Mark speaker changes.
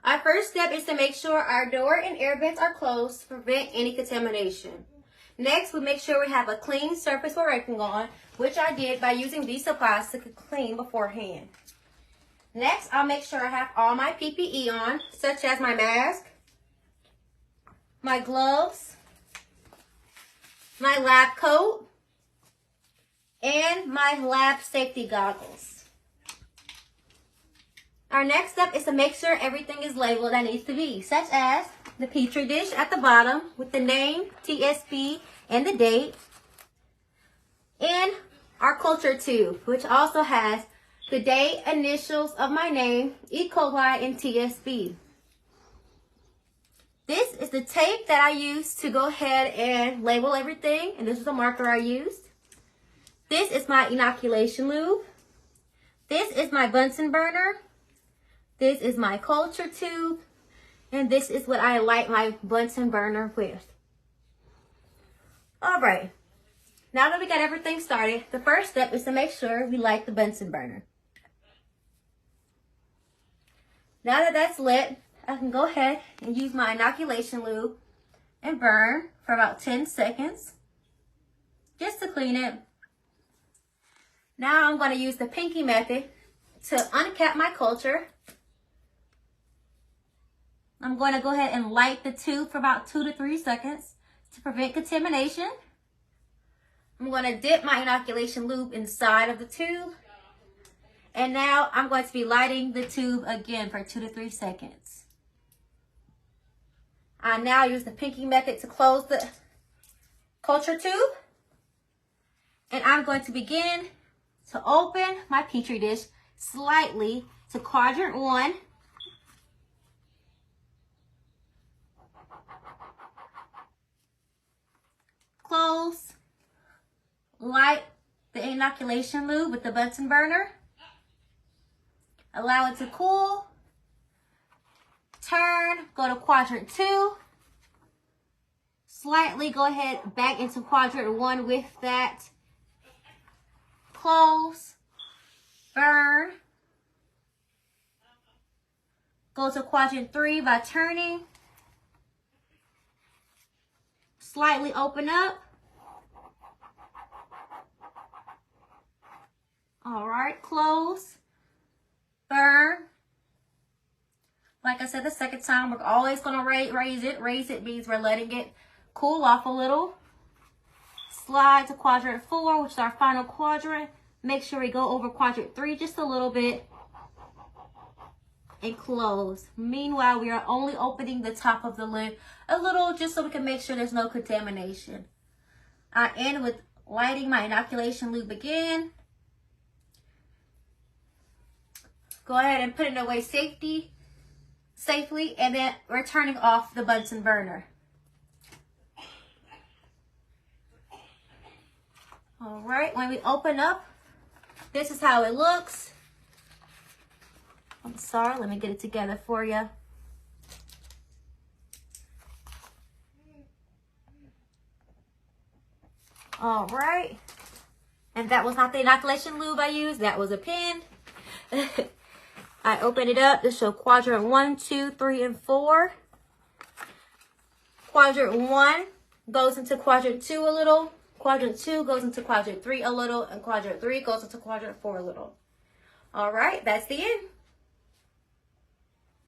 Speaker 1: Our first step is to make sure our door and air vents are closed to prevent any contamination. Next, we make sure we have a clean surface we're working on, which I did by using these supplies to clean beforehand. Next, I'll make sure I have all my PPE on, such as my mask, my gloves, my lab coat, and my lab safety goggles. Our next step is to make sure everything is labeled that needs to be, such as the petri dish at the bottom with the name, TSP, and the date, and our culture tube, which also has the date, initials of my name, E. coli, and TSP. This is the tape that I used to go ahead and label everything, and this is the marker I used. This is my inoculation lube. This is my Bunsen burner. This is my culture tube, and this is what I light my Bunsen burner with. All right, now that we got everything started, the first step is to make sure we light the Bunsen burner. Now that that's lit, I can go ahead and use my inoculation lube and burn for about 10 seconds just to clean it. Now I'm going to use the pinky method to uncap my culture. I'm going to go ahead and light the tube for about 2 to 3 seconds to prevent contamination. I'm going to dip my inoculation lube inside of the tube. And now I'm going to be lighting the tube again for 2 to 3 seconds. I now use the pinky method to close the culture tube. And I'm going to begin to open my petri dish slightly to quadrant 1. Close. Light the inoculation lube with the Bunsen burner. Allow it to cool. Turn, go to quadrant 2. Slightly go ahead back into quadrant 1 with that. Close. Burn. Go to quadrant 3 by turning. Slightly open up. All right, close. Burn. Like I said the second time, we're always going to raise it. Raise it means we're letting it cool off a little. Slide to quadrant 4, which is our final quadrant. Make sure we go over quadrant 3 just a little bit. And close. Meanwhile, we are only opening the top of the lid a little just so we can make sure there's no contamination. I end with lighting my inoculation lube again. Go ahead and put it away safely, and then we're turning off the Bunsen burner. All right, when we open up, this is how it looks. I'm sorry, let me get it together for you. All right, and that was not the inoculation lube I used, that was a pen. I open it up to show quadrant 1, 2, 3, and 4. Quadrant 1 goes into quadrant 2 a little. Quadrant 2 goes into quadrant 3 a little. And quadrant 3 goes into quadrant 4 a little. All right, that's the end.